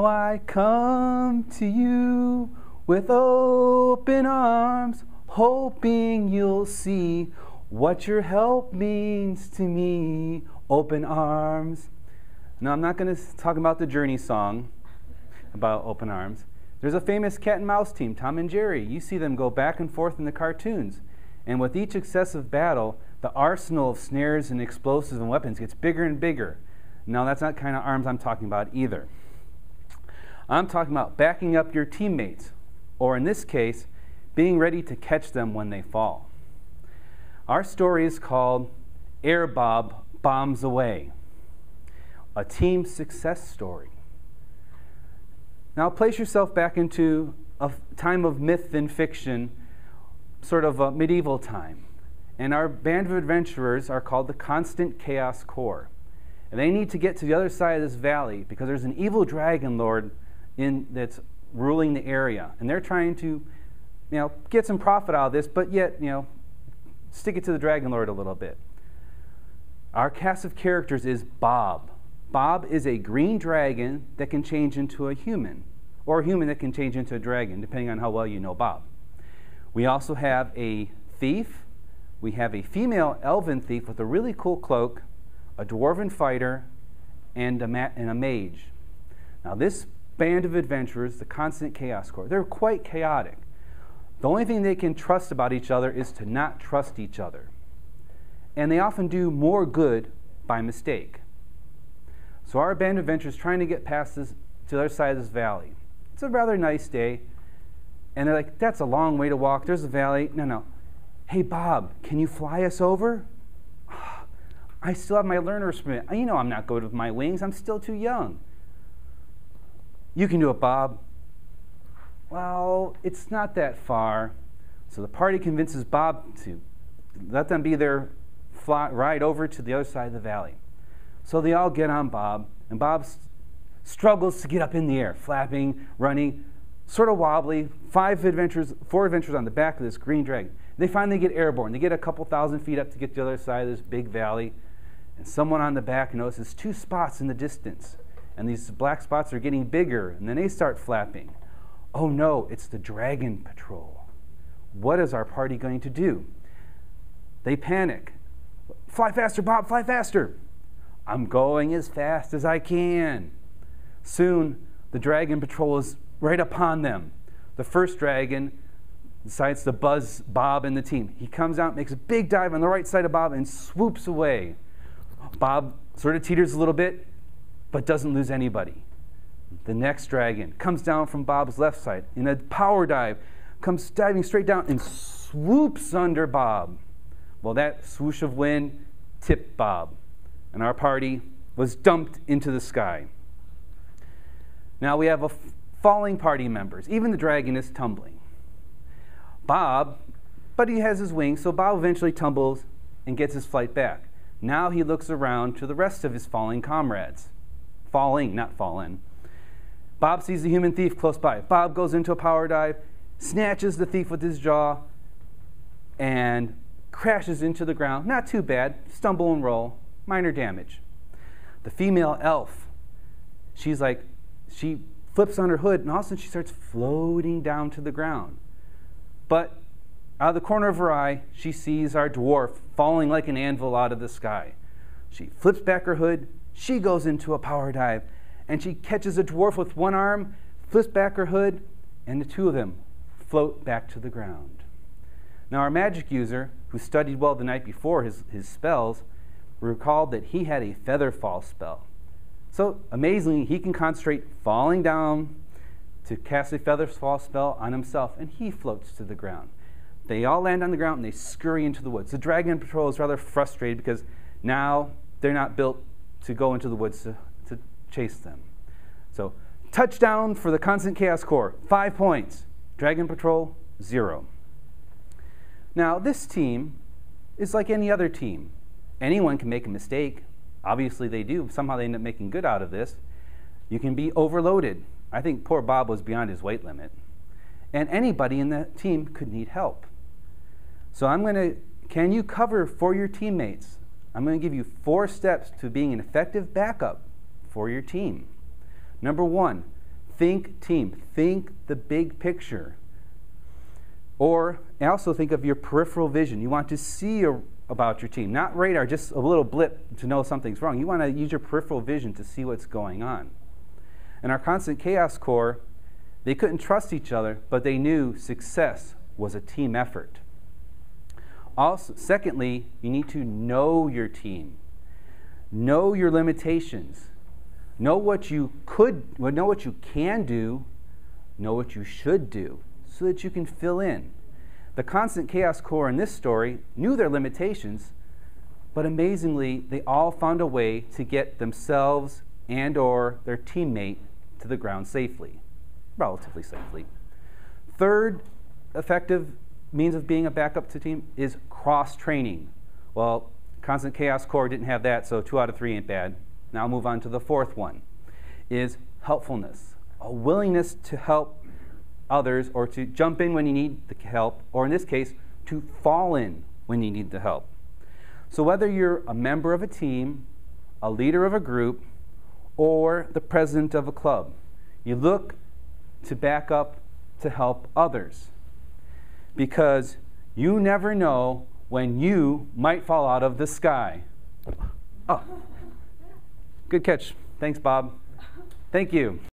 I come to you with open arms, hoping you'll see what your help means to me. Open arms. Now, I'm not going to talk about the Journey song about open arms. There's a famous cat and mouse team, Tom and Jerry. You see them go back and forth in the cartoons. And with each successive battle, the arsenal of snares and explosives and weapons gets bigger and bigger. Now, that's not the kind of arms I'm talking about either. I'm talking about backing up your teammates, or in this case, being ready to catch them when they fall. Our story is called Air Bob Bombs Away, a team success story. Now place yourself back into a time of myth and fiction, sort of a medieval time. And our band of adventurers are called the Constant Chaos Corps. And they need to get to the other side of this valley because there's an evil dragon lord that's ruling the area. And they're trying to, get some profit out of this, but yet, stick it to the dragon lord a little bit. Our cast of characters is Bob. Bob is a green dragon that can change into a human, or a human that can change into a dragon, depending on how well you know Bob. We also have a thief. We have a female elven thief with a really cool cloak, a dwarven fighter, and a mage. Now this band of adventurers, the Constant Chaos Corps, they're quite chaotic. The only thing they can trust about each other is to not trust each other. And they often do more good by mistake. So our band of adventurers trying to get past this, to the other side of this valley. It's a rather nice day. And they're like, that's a long way to walk. There's a valley. No. Hey, Bob, can you fly us over? I still have my learner's permit. I'm not good with my wings. I'm still too young. You can do it, Bob. Well, it's not that far. So the party convinces Bob to let them be their ride over to the other side of the valley. So they all get on Bob, and Bob struggles to get up in the air, flapping, running, sort of wobbly. 4 adventures on the back of this green dragon. They finally get airborne. They get a couple thousand feet up to get to the other side of this big valley, and someone on the back notices 2 spots in the distance, and these black spots are getting bigger, and then they start flapping. Oh no, it's the Dragon Patrol. What is our party going to do? They panic. Fly faster, Bob, fly faster. I'm going as fast as I can. Soon, the Dragon Patrol is right upon them. The first dragon decides to buzz Bob and the team. He comes out, makes a big dive on the right side of Bob, and swoops away. Bob sort of teeters a little bit, but doesn't lose anybody. The next dragon comes down from Bob's left side in a power dive, comes diving straight down and swoops under Bob. Well, that swoosh of wind tipped Bob, and our party was dumped into the sky. Now we have falling party members. Even the dragon is tumbling. Bob, but he has his wings, so Bob eventually tumbles and gets his flight back. Now he looks around to the rest of his falling comrades. Falling, not fallen. Bob sees the human thief close by. Bob goes into a power dive, snatches the thief with his jaw, and crashes into the ground. Not too bad. Stumble and roll. Minor damage. The female elf, she flips on her hood, and all of a sudden she starts floating down to the ground. But out of the corner of her eye, she sees our dwarf falling like an anvil out of the sky. She flips back her hood. She goes into a power dive, and she catches a dwarf with one arm, flips back her hood, and the two of them float back to the ground. Now our magic user, who studied well the night before his spells, recalled that he had a feather fall spell. So amazingly, he can concentrate falling down to cast a feather fall spell on himself, and he floats to the ground. They all land on the ground, and they scurry into the woods. The Dragon Patrol is rather frustrated because now they're not built to go into the woods to chase them. So touchdown for the Constant Chaos Corps, 5 points. Dragon Patrol, 0. Now this team is like any other team. Anyone can make a mistake. Obviously they do. Somehow they end up making good out of this. You can be overloaded. I think poor Bob was beyond his weight limit. And anybody in the team could need help. So can you cover for your teammates? I'm going to give you 4 steps to being an effective backup for your team. Number 1, think team. Think the big picture. Or also think of your peripheral vision. You want to see about your team. Not radar, just a little blip to know something's wrong. You want to use your peripheral vision to see what's going on. In our constant chaos core, they couldn't trust each other, but they knew success was a team effort. Also, secondly, you need to know your team. Know your limitations. Know what you know what you can do, know what you should do, so that you can fill in. The constant chaos core in this story knew their limitations, but amazingly, they all found a way to get themselves and or their teammate to the ground safely, relatively safely. Third effective means of being a backup to team is cross-training. Well, constant chaos core didn't have that, so 2 out of 3 ain't bad. Now I'll move on to the fourth one, is helpfulness, a willingness to help others or to jump in when you need the help, or in this case, to fall in when you need the help. So whether you're a member of a team, a leader of a group, or the president of a club, you look to back up to help others, because you never know when you might fall out of the sky. Oh, good catch. Thanks, Bob. Thank you.